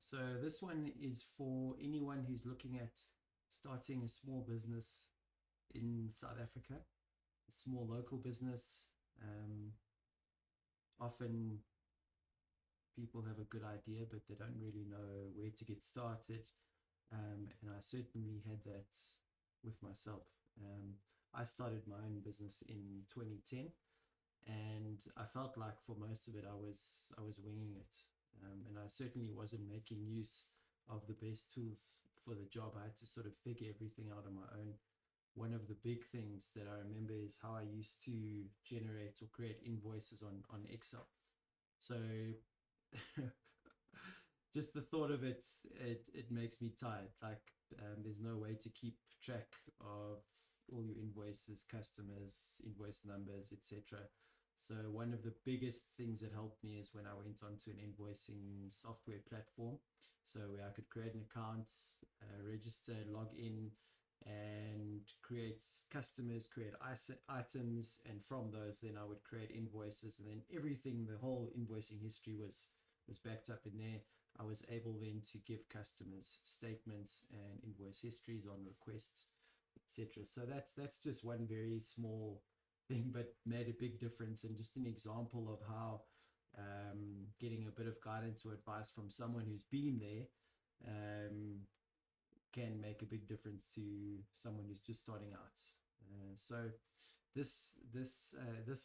So this one is for anyone who's looking at starting a small business in South Africa, a small local business. Um, Often people have a good idea, but they don't really know where to get started. And I certainly had that with myself. Um, I started my own business in 2010, and I felt like for most of it I was winging it, and I certainly wasn't making use of the best tools for the job. I had to sort of figure everything out on my own. One of the big things that I remember is how I used to generate or create invoices on Excel. So just the thought of it makes me tired. Like, there's no way to keep track of all your invoices, customers, invoice numbers, etc. So one of the biggest things that helped me is when I went onto an invoicing software platform. So where I could create an account, register, log in, and create customers, create items, and from those, then I would create invoices, and then everything, the whole invoicing history was backed up in there. I was able then to give customers statements and invoice histories on requests, etc. So that's just one very small thing, but made a big difference, and just an example of how getting a bit of guidance or advice from someone who's been there can make a big difference to someone who's just starting out. So this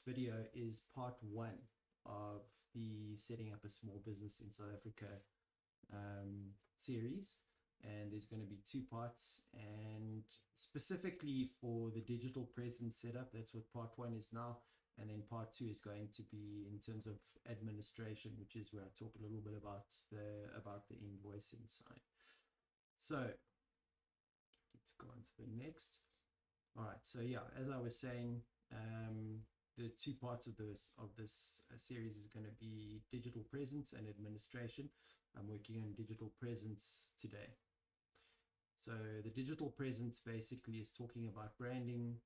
video is part one of the setting up a small business in South Africa series, and there's going to be two parts. And specifically for the digital presence setup, that's what part one is now, and then part two is going to be in terms of administration, which is where I talk a little bit about the invoicing side. So let's go on to the next. All right, so yeah, as I was saying, the two parts of this series is going to be digital presence and administration. I'm working on digital presence today. So the digital presence basically is talking about branding,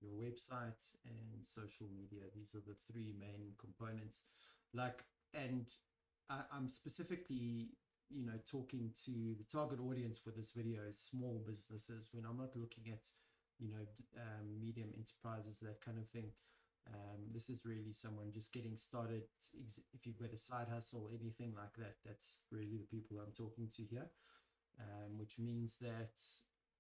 your website, and social media. These are the three main components. And I'm specifically, talking to the target audience for this video is small businesses. When I'm not looking at, medium enterprises, that kind of thing. This is really someone just getting started. If you've got a side hustle, anything like that, that's really the people I'm talking to here. Which means that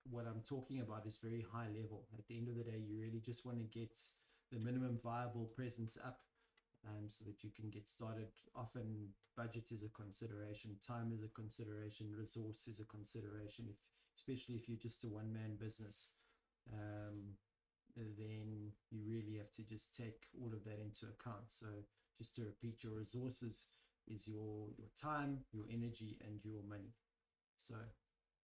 what I'm talking about is very high level. At the end of the day, you really just want to get the minimum viable presence up, so that you can get started. Often budget is a consideration, time is a consideration, resource is a consideration, especially if you're just a one-man business. Then you really have to just take all of that into account. So just to repeat, your resources is your time, your energy, and your money. So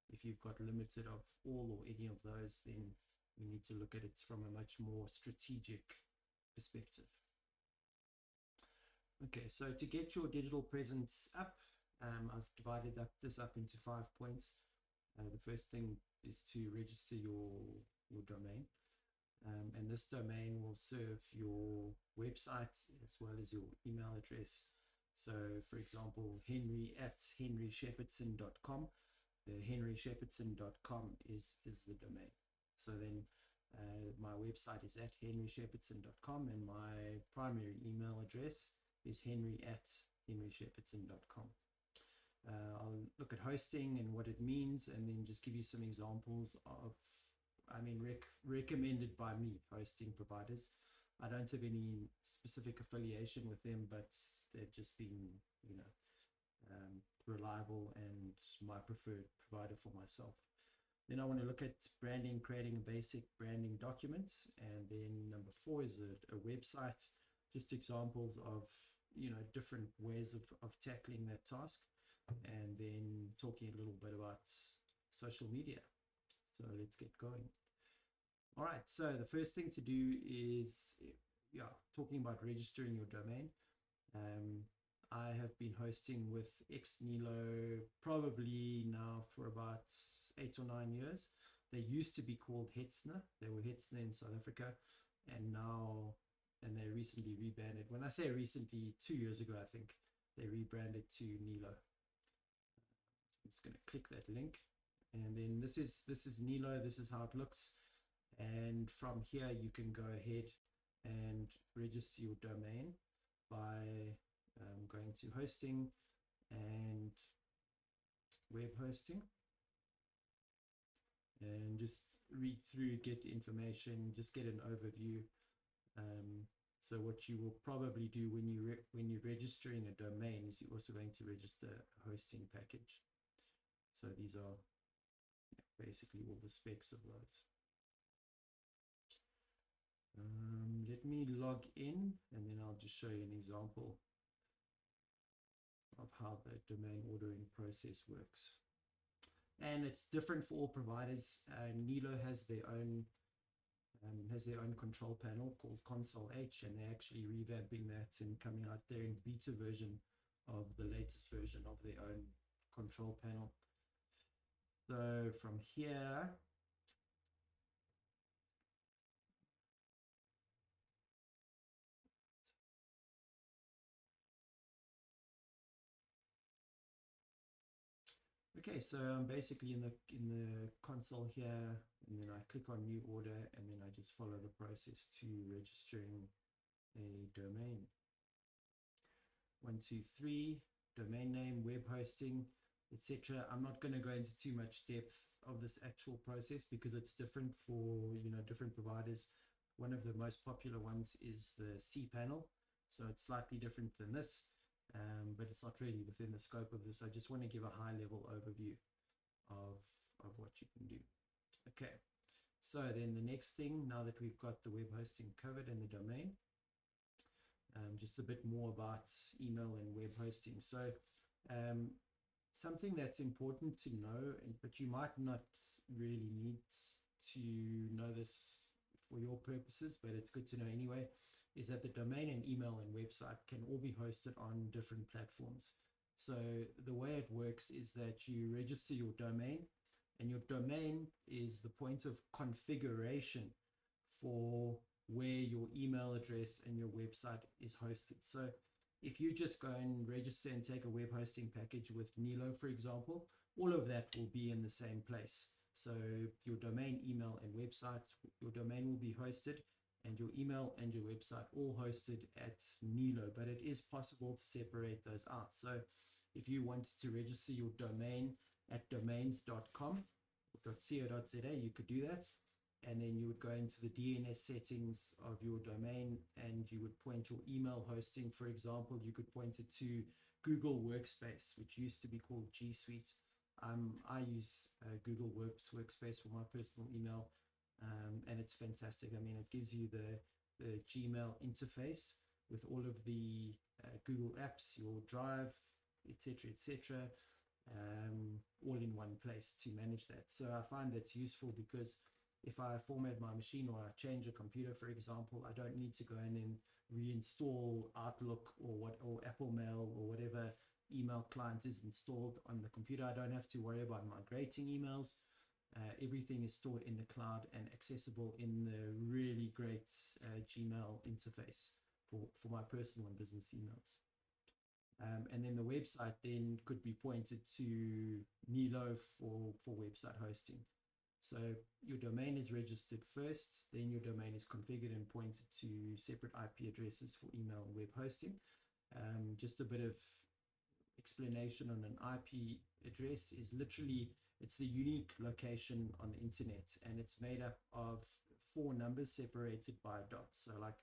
if you've got limited of all or any of those, then we need to look at it from a much more strategic perspective. Okay, so to get your digital presence up, I've divided this up into 5 points. The first thing is to register your domain. And this domain will serve your website as well as your email address. So for example, henry@henryshepherdson.com. The henryshepherdson.com is the domain. So then my website is at henryshepherdson.com, and my primary email address is henry@henryshepherdson.com. I'll look at hosting and what it means, and then just give you some examples of, recommended by me hosting providers. I don't have any specific affiliation with them, but they've just been, reliable and my preferred provider for myself. Then I want to look at branding, creating a basic branding document. And then number 4 is a website, just examples of, different ways of tackling that task. And then talking a little bit about social media. So let's get going. All right, so the first thing to do is, talking about registering your domain. I have been hosting with Xnilo probably now for about 8 or 9 years. They used to be called Hetzner. They were Hetzner in South Africa, and they recently rebranded. When I say recently, 2 years ago, I think they rebranded to Nilo. just going to click that link, and then this is Nilo. This is how it looks, and from here you can go ahead and register your domain by going to hosting and web hosting, and just read through, get information, just get an overview. So what you will probably do when you're registering a domain is you're also going to register a hosting package. So these are basically all the specs of those. Let me log in, and then I'll just show you an example of how the domain ordering process works. And it's different for all providers. Nilo has their own control panel called Console H, and they're actually revamping that and coming out there in beta version of the latest version of their own control panel. So from here, okay, so I'm basically in the console here, and then I click on new order, and then I just follow the process to registering a domain. 1, 2, 3, domain name, web hosting, etc. I'm not going to go into too much depth of this actual process because it's different for different providers. One of the most popular ones is the cPanel, so it's slightly different than this, but it's not really within the scope of this. I just want to give a high-level overview of what you can do. Okay, so then the next thing, now that we've got the web hosting covered and the domain, just a bit more about email and web hosting. So something that's important to know, but you might not really need to know this for your purposes, but it's good to know anyway, is that the domain and email and website can all be hosted on different platforms. So the way it works is that you register your domain, and your domain is the point of configuration for where your email address and your website is hosted. So if you just go and register and take a web hosting package with Nilo, for example, all of that will be in the same place. So your domain, email, and website, your domain will be hosted, and your email and your website all hosted at Nilo, but it is possible to separate those out. So if you wanted to register your domain at domains.com or .co.za, you could do that. And then you would go into the DNS settings of your domain, and you would point your email hosting. For example, you could point it to Google Workspace, which used to be called G Suite. I use Google Workspace for my personal email, and it's fantastic. I mean, it gives you the Gmail interface with all of the Google apps, your Drive, etc., all in one place to manage that. So I find that's useful because if I format my machine or I change a computer, for example, I don't need to go in and reinstall Outlook or Apple Mail or whatever email client is installed on the computer. I don't have to worry about migrating emails. Everything is stored in the cloud and accessible in the really great Gmail interface for my personal and business emails. And then the website then could be pointed to Nilo for website hosting. So your domain is registered first, then your domain is configured and pointed to separate IP addresses for email and web hosting. Just a bit of explanation on an IP address is literally, it's the unique location on the internet, and it's made up of 4 numbers separated by dots. So like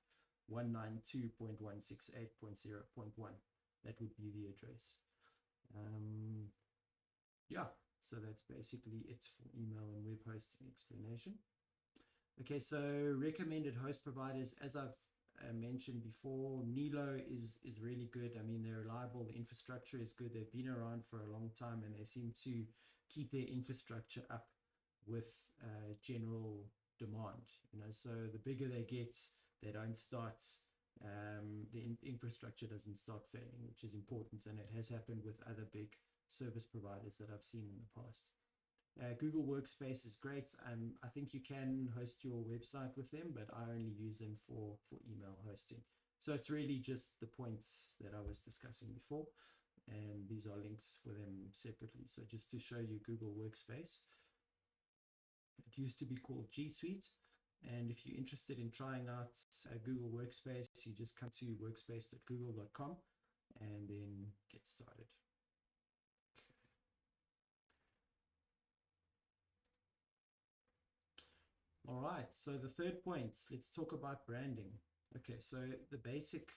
192.168.0.1, that would be the address. Yeah, so that's basically it for email and web hosting explanation. Okay, so recommended host providers, as I've mentioned before, Nilo is really good. I mean, they're reliable, the infrastructure is good, they've been around for a long time, and they seem to keep their infrastructure up with general demand. So the bigger they get, they don't start, the infrastructure doesn't start failing, which is important, and it has happened with other big service providers that I've seen in the past. Google Workspace is great. I think you can host your website with them, but I only use them for email hosting. So it's really just the points that I was discussing before. and these are links for them separately. So just to show you Google Workspace, it used to be called G Suite. And if you're interested in trying out Google Workspace, you just come to workspace.google.com and then get started. All right, so the third point, let's talk about branding. Okay, so the basics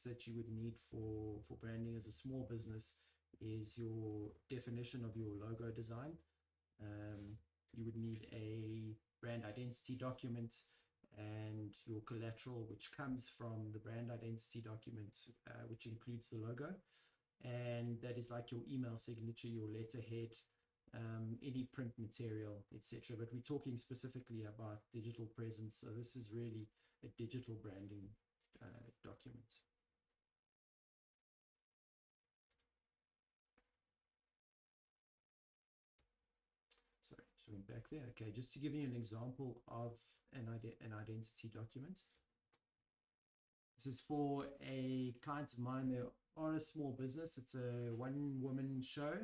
that you would need for branding as a small business is your definition of your logo design. You would need a brand identity document and your collateral, which comes from the brand identity document, which includes the logo. And that is like your email signature, your letterhead, any print material, etc. But we're talking specifically about digital presence. So this is really a digital branding document. Sorry, just went back there. Okay, just to give you an example of an identity document. This is for a client of mine. They are a small business. It's a one-woman show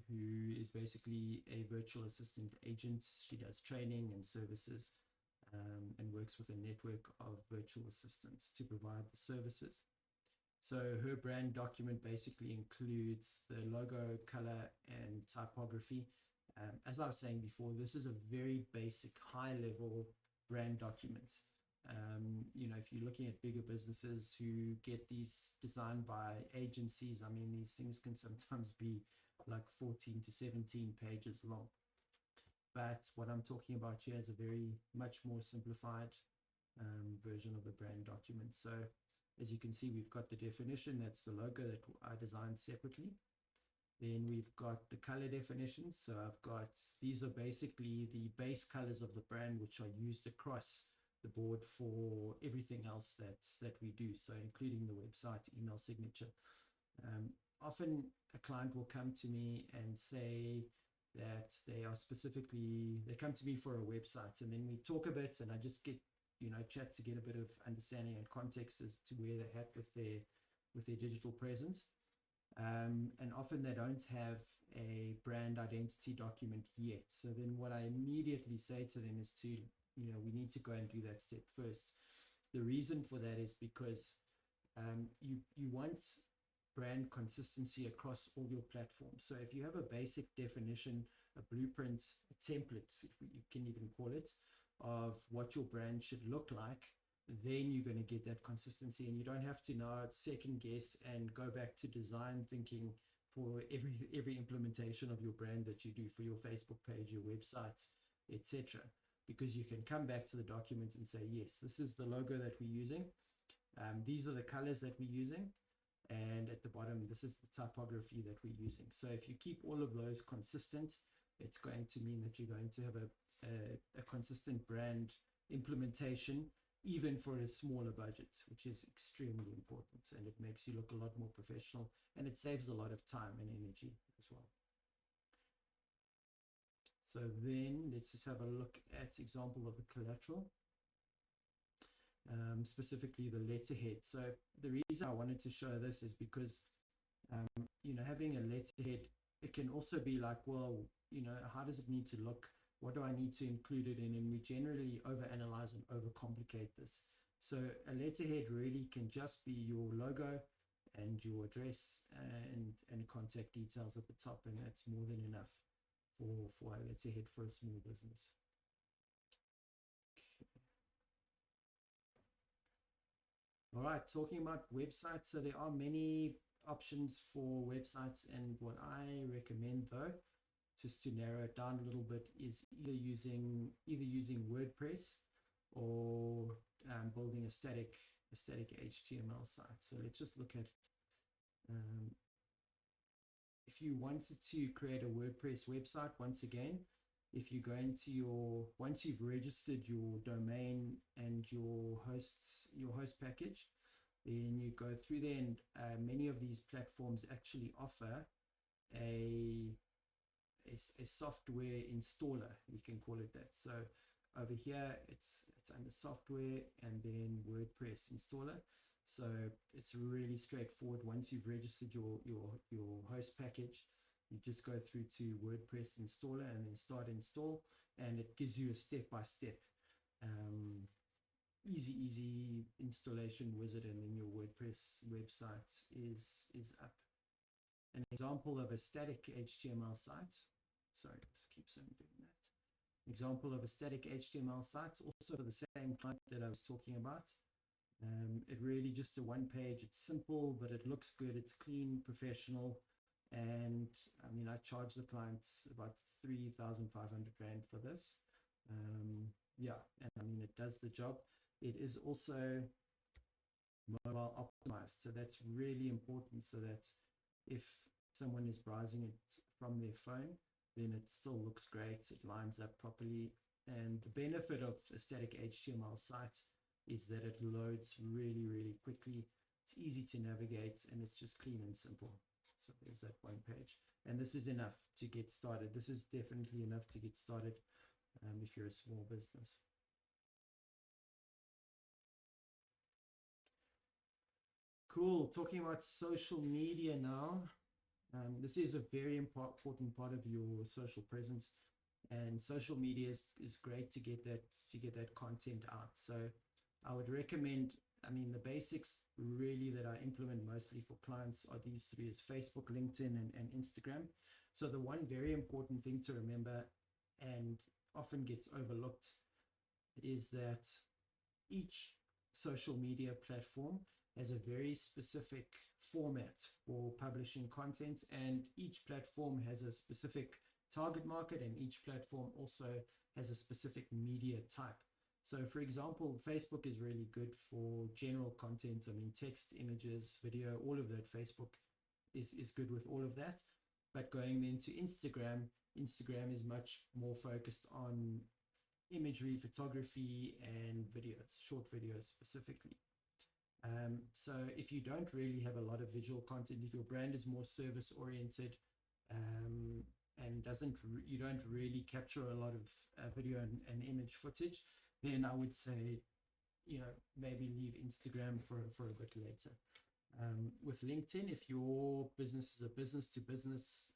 who is basically a virtual assistant agent. She does training and services and works with a network of virtual assistants to provide the services. So her brand document basically includes the logo, color, and typography. As I was saying before, this is a very basic, high-level brand document. You know, if you're looking at bigger businesses who get these designed by agencies, I mean, these things can sometimes be like 14 to 17 pages long. But what I'm talking about here is a much more simplified version of the brand document. So as you can see, we've got the definition. That's the logo that I designed separately. Then we've got the color definitions. So I've got, these are basically the base colors of the brand, which are used across the board for everything else that we do. So including the website, email signature. Often a client will come to me and say that they come to me for a website, and then we talk a bit, and I just get, chat to get a bit of understanding and context as to where they're at with their digital presence. And often they don't have a brand identity document yet. So then what I immediately say to them is we need to go and do that step first. The reason for that is because you want brand consistency across all your platforms. So if you have a basic definition, a blueprint, a template, if you can even call it, of what your brand should look like, then you're going to get that consistency, and you don't have to now second guess and go back to design thinking for every implementation of your brand that you do for your Facebook page, your website, etc. Because you can come back to the document and say, yes, this is the logo that we're using. These are the colors that we're using. And at the bottom, this is the typography that we're using. So if you keep all of those consistent, it's going to mean that you're going to have a consistent brand implementation, even for a smaller budget, which is extremely important. And it makes you look a lot more professional, and it saves a lot of time and energy as well. So then let's just have a look at example of the collateral. Specifically the letterhead. So the reason I wanted to show this is because having a letterhead, it can also be like, well, how does it need to look? What do I need to include it in? And we generally overanalyze and overcomplicate this. So a letterhead really can just be your logo and your address and contact details at the top, and that's more than enough for a letterhead for a small business. All right, talking about websites. So there are many options for websites, and what I recommend, though, just to narrow it down a little bit, is either using WordPress or building a static HTML site. So let's just look at if you wanted to create a WordPress website. Once again, if you go into once you've registered your domain and your host package, then you go through there, and many of these platforms actually offer a software installer, we can call it that. So over here it's under software and then WordPress installer. So it's really straightforward. Once you've registered your host package, you just go through to WordPress installer and then start install, and it gives you a step-by-step easy installation wizard, and then your WordPress website is up. An example of a static HTML site. Sorry, this keeps on doing that. Example of a static HTML site, also for the same client that I was talking about. It really just a one page. It's simple, but it looks good. It's clean, professional, and I mean, I charge the clients about 3,500 Rand for this. Yeah, and I mean, it does the job. It is also mobile optimized, so that's really important, so that if someone is browsing it from their phone, then it still looks great, it lines up properly. And the benefit of a static HTML site is that it loads really quickly. It's easy to navigate, and it's just clean and simple. So there's that one page, and this is enough to get started. This is definitely enough to get started if you're a small business. Cool. Talking about social media now. This is a very important part of your social presence, and social media is great to get that content out. So I would recommend, I mean, the basics really that I implement mostly for clients are these three: is Facebook, LinkedIn, and Instagram. So the one very important thing to remember, and often gets overlooked, is that each social media platform has a very specific format for publishing content, and each platform has a specific target market, and each platform also has a specific media type. So for example, Facebook is really good for general content. I mean, text, images, video, all of that. Facebook is good with all of that. But going then to Instagram, Instagram is much more focused on imagery, photography, and videos, short videos specifically. So if you don't really have a lot of visual content, if your brand is more service oriented, and you don't really capture a lot of video and image footage, then I would say, you know, maybe leave Instagram for a bit later. With LinkedIn, if your business is a business to business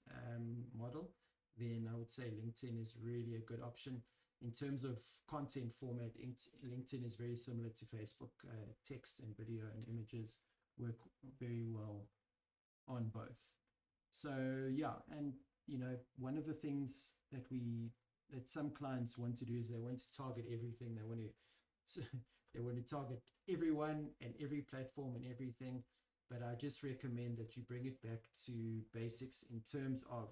model, then I would say LinkedIn is really a good option. In terms of content format, LinkedIn is very similar to Facebook. Text and video and images work very well on both. So yeah, and you know, one of the things that some clients want to do is they want to target everything. They want to target everyone and every platform and everything. But I just recommend that you bring it back to basics in terms of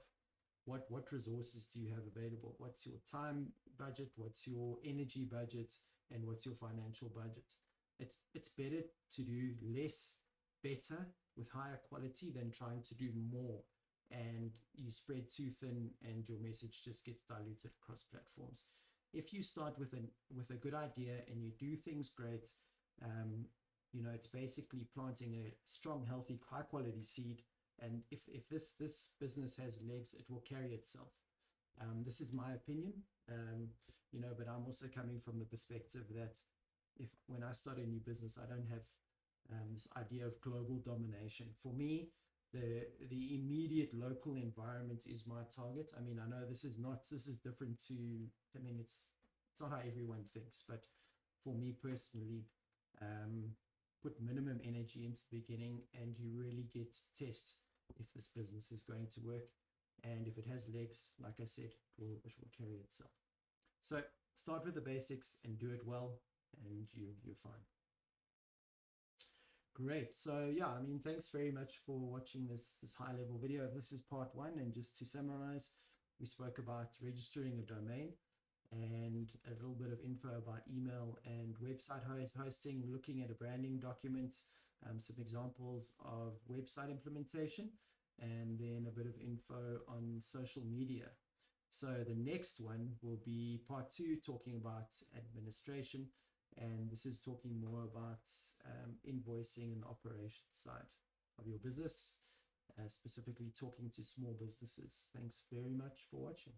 what resources do you have available? What's your time budget? What's your energy budget? And what's your financial budget? It's better to do less better with higher quality than trying to do more and you spread too thin and your message just gets diluted across platforms. If you start with a good idea and you do things great, you know, it's basically planting a strong, healthy, high quality seed. And if this business has legs, it will carry itself. This is my opinion, you know, but I'm also coming from the perspective that when I start a new business, I don't have this idea of global domination. For me, the immediate local environment is my target. I mean, I know this is different to, I mean, it's not how everyone thinks, but for me personally, put minimum energy into the beginning and you really get to test if this business is going to work. And if it has legs, like I said, it will carry itself. So start with the basics and do it well, and you're fine. Great. So yeah, I mean, thanks very much for watching this high level video. This is part one. And just to summarize, we spoke about registering a domain and a little bit of info about email and website hosting, looking at a branding document, some examples of website implementation, and then a bit of info on social media. So the next one will be part two, talking about administration. And this is talking more about invoicing and the operations side of your business, specifically talking to small businesses. Thanks very much for watching.